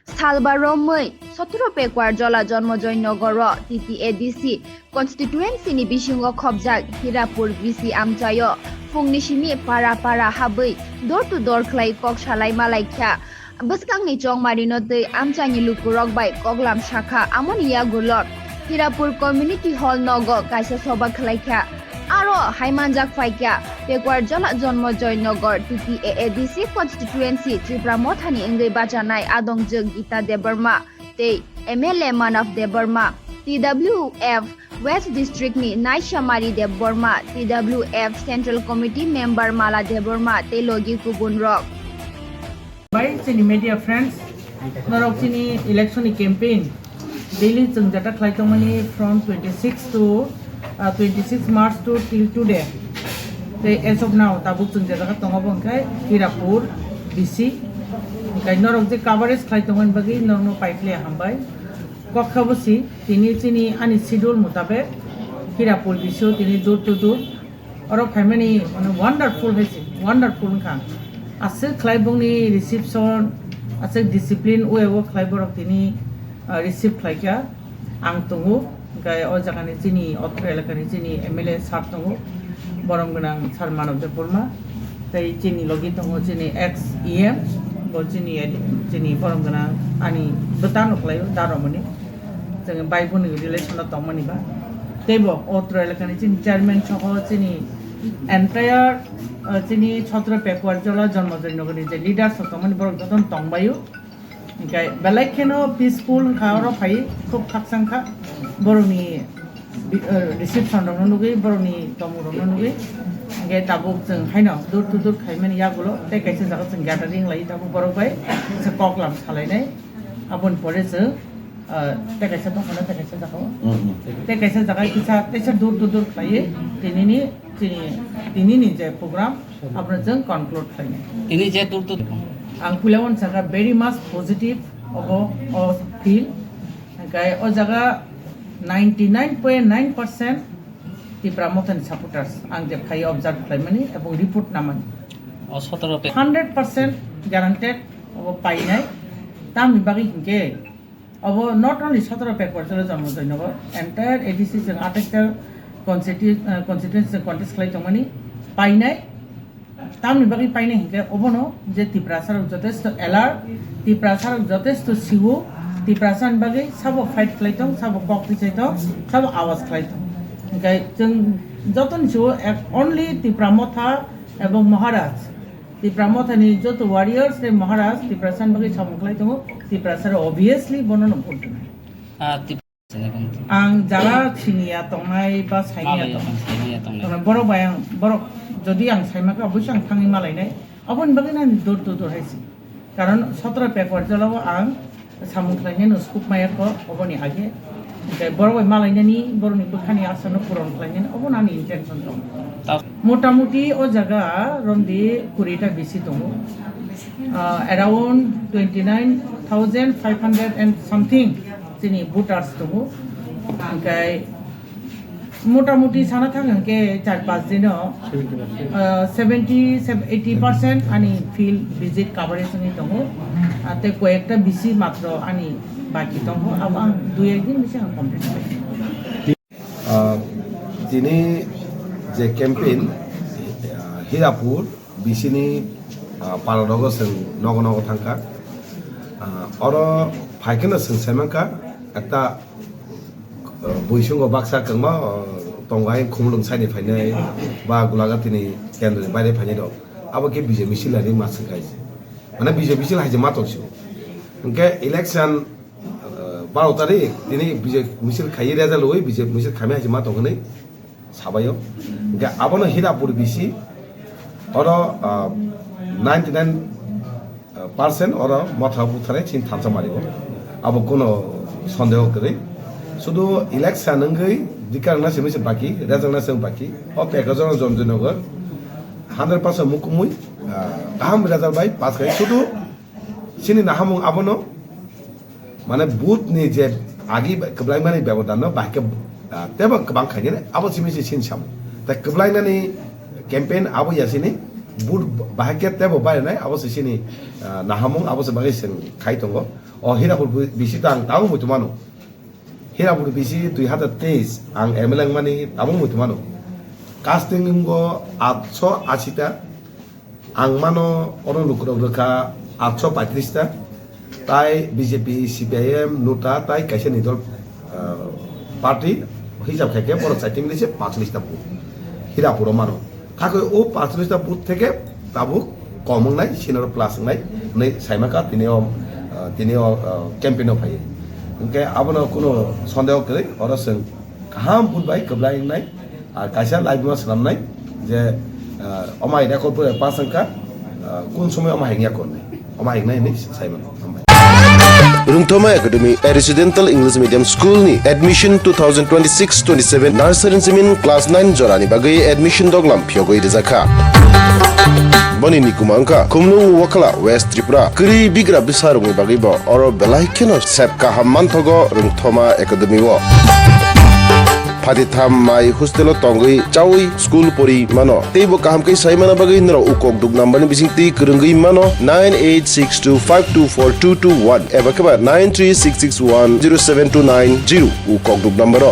Salba Romwi 17 পেকুয়ার জলা জন্মজয়নগর TTADC constituency ni bisingo khobjak Hirapur BC amchayo fungni simi para habai door to door khlai kok salai malaikha bwskangni chongmarino tei amchani lukurok bai koglam shakha amoniya gulot Hirapur community hall nogo kaisa soba khlaikha aro haimanjak faikya পেকুয়ার জলা জন্মজয়নগর TTADC constituency Tripura mothani ingei bachanai adongjok Gita Debarma tei MLA Manav Debarma TWF West District ni Naishamari Debarma TWF Central Committee Member Mala Debarma tei logi kubun rok by chini media friends norok chini election campaign daily jungjata khlaitongmani from 26 to 26 March to till today. As of now, tabuk jungjata tongo kai Hirapur BC kai norok je coverage khlaitongan bagi norno paiple hambai kokhabosi tini chini ani schedule mutabe Hirapur BC tini door to door oro family wonderful hesi wonderful khang ase khlaibongni reception ase discipline way wo khlaiborok tini receive khlaika ang tongo kai o jagani chini otra elakani chini MLA sar tongo borong gonang sar Manav Debarma tei chini logi tongo chini ex EM bo chini borong gonang ani betano khlaio daromani jeng bai boni relation tongmani ba tebo otra elakani chini chairman soho chini entire chini 17 পেকুয়ার জলা জন্মজয়নগর ni je leaders tongmani borok joton tongbayo kai belai kheno peaceful khawro phai khub khaksangkha boroni reception rokno nugui boroni tomu rokno nugui ge tabuk jeng haino dur to dur khaimani yagulo tei kaisa jaga jeng gathering lai tabuk borok bai se koklam salainai abon pore jeng tei kaisa dongkhana tei kaisa jaga tei kaisa jaga kisa teisa dur to dur khlaiye tinini je program apna jeng conclude khlainai ini je dur to ang pulawon jaga very much positive of feel kai o jaga 99.9% Tripura mothani supporters ang je khai observe khlaimani ebong report namani 100% guaranteed obo painai tami bagi hinke obo not only 17 পেকুয়ার জলা জন্মজয়নগর entire ADC jeng 28 constituency contest khlai tongmani painai tamni bagi paine hinke obono je Tripura sarok joteshto alert Tripura sarok joteshto siwo Tripura san bagi sabo fight khlaitong sabo kok pichaitong sabo awaz khlaitong gai jeng joton siwo only Tripura motha ebong Maharaj Tripura mothani joto warriors re Maharaj Tripura san bagi sabo khlaitong Tripura sar obviously bonono photo ang jara siniya tongnai ba sainiya tongnai borok bayang borok যদি ang saimaka অবশ্যই ang thangi malainai abon bagina door to door haisi karon 17 পেকুয়ার jolao ang samung khlainai no scoop maya ko oboni age kai boroi malainani boroni bukhani asano puron khlainai obon ani intention dong motamuti o jaga romdi 20 ta bisi tongo around 29,500 and something chini voters tongo kai মোটামুটি সানা থাকেনকে 4-5 দিন 70-80% আনি field visit coverage নি দङ তে কয়েকটা BC মাত্র আনি বাকি দङ अब आं 2-1 दिन बिसे आं कमप्लिट दिनै जे केम्पेन हिरापुर बिसिनि पारदगो जों नगनगो थांखा अर फाइखनो जों साइमांका एकटा বৈশঙ্গ বাক্সা কংমা তংগাই খুমলুং সাইনি ফাইনাই বা গুলাগাতিনি কেন্দ্রनि বাইরে ফাইনাই দं আবো কে বিজে মিছিলানি মাছ গাইছে মানে বিজে মিছিল হাইছে মাতকসি ওকে ইলেকশন 12 তারিখ দিনে বিজে মিছিল খাই রেজাল্ট হই বিজে মিছিল খামে হাইছে মাতকনে সাবাयो ওকে আবনো হিরাপুর বিসি অর 99% অর মথা বুথারে চিন থামসা মারিও আবো কোনো সন্দেহ করে শুধু ইলেকশন নঙ্গই দিকার না সেমিছে বাকি রেজাল্ট না সেম বাকি ও পেকাজন জমজনগর 100% মুকুমুই গাহাম রেজাল্ট বাই পাস খাই শুধু সিনি নাহামুং আবনো মানে বুথ নি যে আগি কবলাইমানি ব্যবধান বাকি তেবা কবাং খাইনে আবো সিমিছে সিনসাম তা কবলাইনানি ক্যাম্পেইন আবো ইয়াসিনি बुट बाहाय तेबो बायनाय अबसे सिनि नाहामुं अबसे बागै जों खाय दङ Hirapur bisi tang tamu mutu mano. Hirapur bisi 2023 ang MLang mani tamu mutu mano. Casting go 880 ang mano orang lukrok leka 835 tai BJP CPIM nuta tai kaisa nidol party হিসাব থেকে বড় সাইটিং দিয়েছে 45টা বুথ হীরাপুর মানো কাকে ও 45টা booth থেকে তাবু কম নাই সিনার plus নাই नै সাইমাকা তিনিও ক্যাম্পেইনও ফাইয়ে ओंके आबनो कोनो सन्देह करे और जों गाहाम बुथबाय कबलाय नाय आर कायसा लाइभमा सामनाय जे अमाय रेकर्ड पासंका कोन समय अमाय हेंगिया कोन अमाय हेंनाय नै Simon Rungthoma Academy, a residential English medium school ni admission 2026-27 nursery simin class 9 jorani bagai admission doglam phiogoi rizakha. Bani ni kumangka kumnung wakala West Tripura kri bigra bisarungi bagai bo oro belai keno sepka hamman thogo Rungthoma Academy wo. Phaditham mai hostel tongoi chawi school pori mano teibo kaham kai sai mana bagai nro ukok duk number ni bisingti kurungi mano 9862524221 eba kaba 936610729 ukok duk number